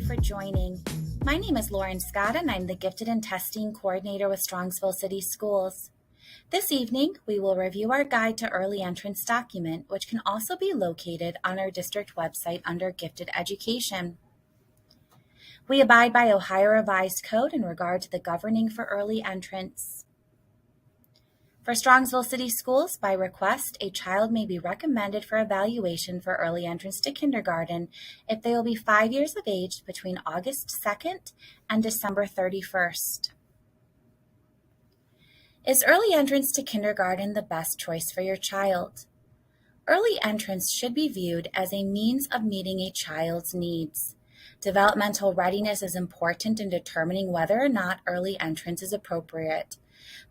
for joining. My name is Lauren Scott, and I'm the Gifted and Testing Coordinator with Strongsville City Schools. This evening, we will review our Guide to Early Entrance document, which can also be located on our district website under Gifted Education. We abide by Ohio Revised Code in regard to the governing for early entrance. For Strongsville City Schools, by request, a child may be recommended for evaluation for early entrance to kindergarten if they will be 5 years of age between August 2nd and December 31st. Is early entrance to kindergarten the best choice for your child? Early entrance should be viewed as a means of meeting a child's needs. Developmental readiness is important in determining whether or not early entrance is appropriate.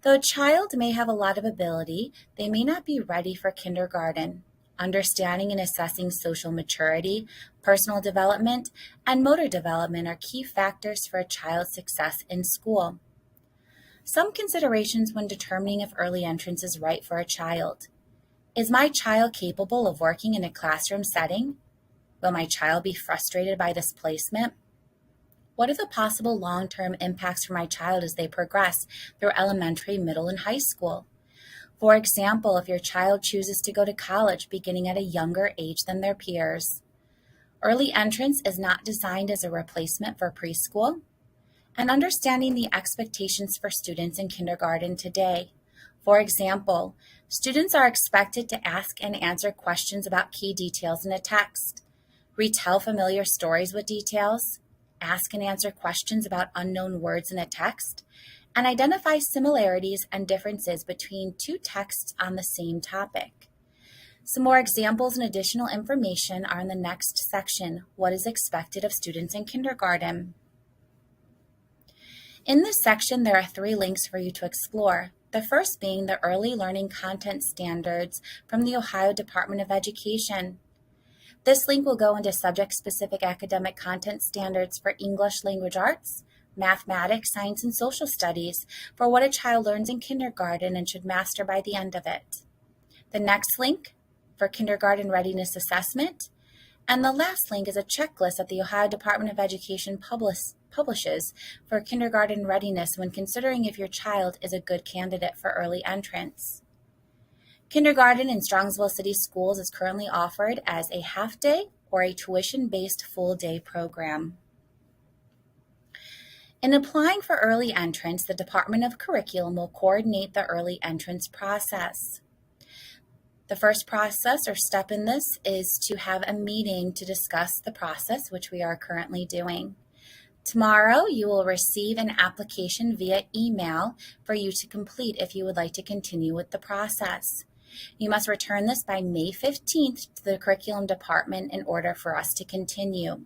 Though a child may have a lot of ability, they may not be ready for kindergarten. Understanding and assessing social maturity, personal development, and motor development are key factors for a child's success in school. Some considerations when determining if early entrance is right for a child. Is my child capable of working in a classroom setting? Will my child be frustrated by this placement? What are the possible long-term impacts for my child as they progress through elementary, middle, and high school? For example, if your child chooses to go to college beginning at a younger age than their peers. Early entrance is not designed as a replacement for preschool. And understanding the expectations for students in kindergarten today. For example, students are expected to ask and answer questions about key details in a text, retell familiar stories with details, ask and answer questions about unknown words in a text, and identify similarities and differences between two texts on the same topic. Some more examples and additional information are in the next section, What is expected of students in kindergarten? In this section, there are 3 links for you to explore. The first being the Early Learning Content Standards from the Ohio Department of Education. This link will go into subject-specific academic content standards for English language arts, mathematics, science, and social studies for what a child learns in kindergarten and should master by the end of it. The next link for kindergarten readiness assessment. And the last link is a checklist that the Ohio Department of Education publishes for kindergarten readiness when considering if your child is a good candidate for early entrance. Kindergarten in Strongsville City Schools is currently offered as a half-day or a tuition-based full-day program. In applying for early entrance, the Department of Curriculum will coordinate the early entrance process. The first process or step in this is to have a meeting to discuss the process, which we are currently doing. Tomorrow, you will receive an application via email for you to complete if you would like to continue with the process. You must return this by May 15th to the curriculum department in order for us to continue.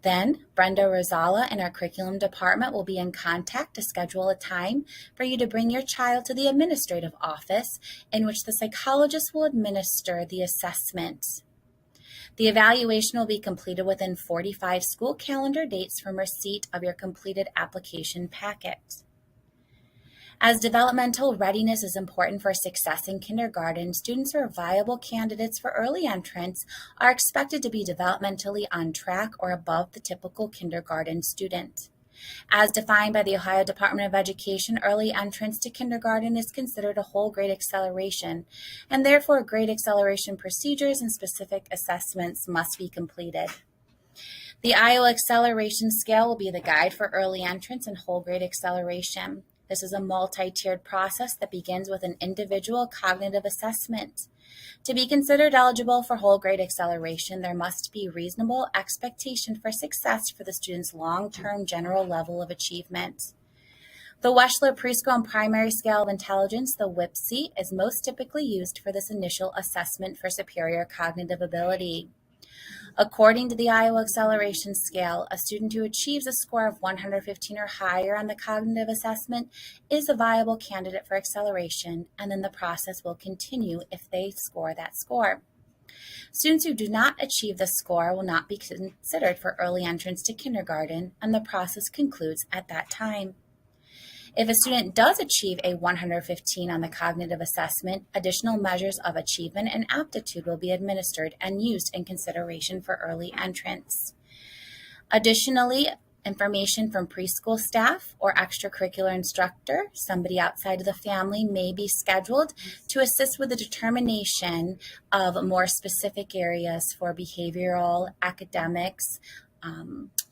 Then, Brenda Rosala in our curriculum department will be in contact to schedule a time for you to bring your child to the administrative office in which the psychologist will administer the assessment. The evaluation will be completed within 45 school calendar dates from receipt of your completed application packet. As developmental readiness is important for success in kindergarten, students who are viable candidates for early entrance are expected to be developmentally on track or above the typical kindergarten student. As defined by the Ohio Department of Education, early entrance to kindergarten is considered a whole grade acceleration, and therefore grade acceleration procedures and specific assessments must be completed. The Iowa Acceleration Scale will be the guide for early entrance and whole grade acceleration. This is a multi-tiered process that begins with an individual cognitive assessment. To be considered eligible for whole grade acceleration, there must be reasonable expectation for success for the student's long-term general level of achievement. The Weschler Preschool and Primary Scale of Intelligence, the WIPSI, is most typically used for this initial assessment for superior cognitive ability. According to the Iowa Acceleration Scale, a student who achieves a score of 115 or higher on the cognitive assessment is a viable candidate for acceleration, and then the process will continue if they score that score. Students who do not achieve this score will not be considered for early entrance to kindergarten, and the process concludes at that time. If a student does achieve a 115 on the cognitive assessment, additional measures of achievement and aptitude will be administered and used in consideration for early entrance. Additionally, information from preschool staff or extracurricular instructor, somebody outside of the family, may be scheduled to assist with the determination of more specific areas for behavioral, academics,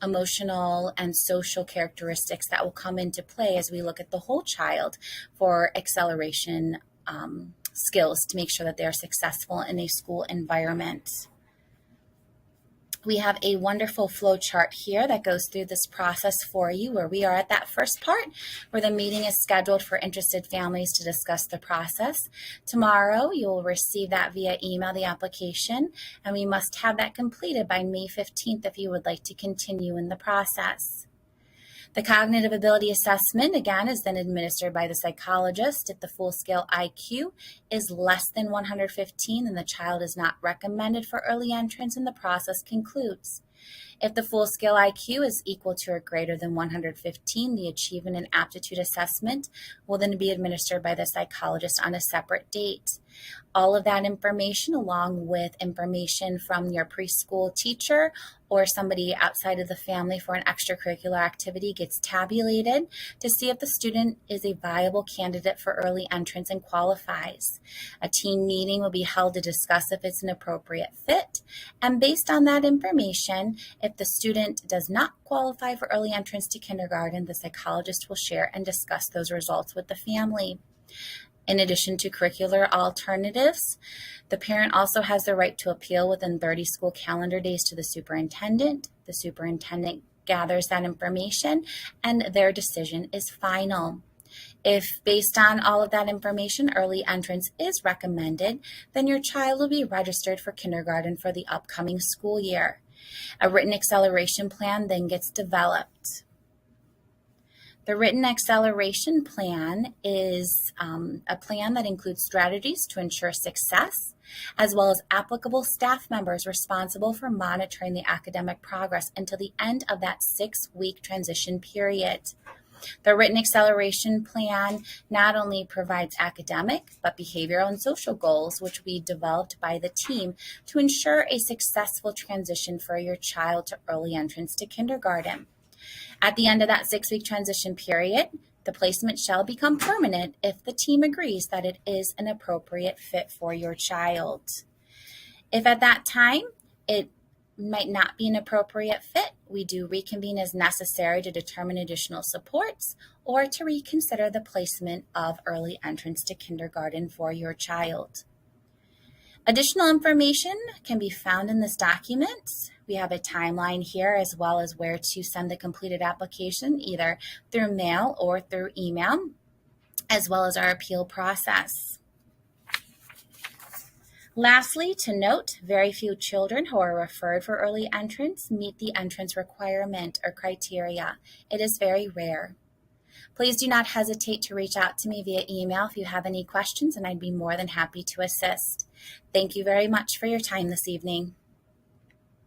emotional, and social characteristics that will come into play as we look at the whole child for acceleration skills to make sure that they're successful in a school environment. We have a wonderful flow chart here that goes through this process for you, where we are at that first part where the meeting is scheduled for interested families to discuss the process. Tomorrow, you will receive that via email, the application, and we must have that completed by May 15th if you would like to continue in the process. The cognitive ability assessment, again, is then administered by the psychologist. If the full-scale IQ is less than 115, then the child is not recommended for early entrance and the process concludes. If the full-scale IQ is equal to or greater than 115, the achievement and aptitude assessment will then be administered by the psychologist on a separate date. All of that information, along with information from your preschool teacher or somebody outside of the family for an extracurricular activity, gets tabulated to see if the student is a viable candidate for early entrance and qualifies. A team meeting will be held to discuss if it's an appropriate fit, and based on that information, if the student does not qualify for early entrance to kindergarten, the psychologist will share and discuss those results with the family. In addition to curricular alternatives, the parent also has the right to appeal within 30 school calendar days to the superintendent. The superintendent gathers that information and their decision is final. If, based on all of that information, early entrance is recommended, then your child will be registered for kindergarten for the upcoming school year. A written acceleration plan then gets developed. The written acceleration plan is a plan that includes strategies to ensure success, as well as applicable staff members responsible for monitoring the academic progress until the end of that 6-week transition period. The written acceleration plan not only provides academic, but behavioral and social goals, which we developed by the team to ensure a successful transition for your child to early entrance to kindergarten. At the end of that 6-week transition period, the placement shall become permanent if the team agrees that it is an appropriate fit for your child. If at that time it might not be an appropriate fit, we do reconvene as necessary to determine additional supports or to reconsider the placement of early entrance to kindergarten for your child. Additional information can be found in this document. We have a timeline here, as well as where to send the completed application, either through mail or through email, as well as our appeal process. Lastly, to note, very few children who are referred for early entrance meet the entrance requirement or criteria. It is very rare. Please do not hesitate to reach out to me via email if you have any questions, and I'd be more than happy to assist. Thank you very much for your time this evening.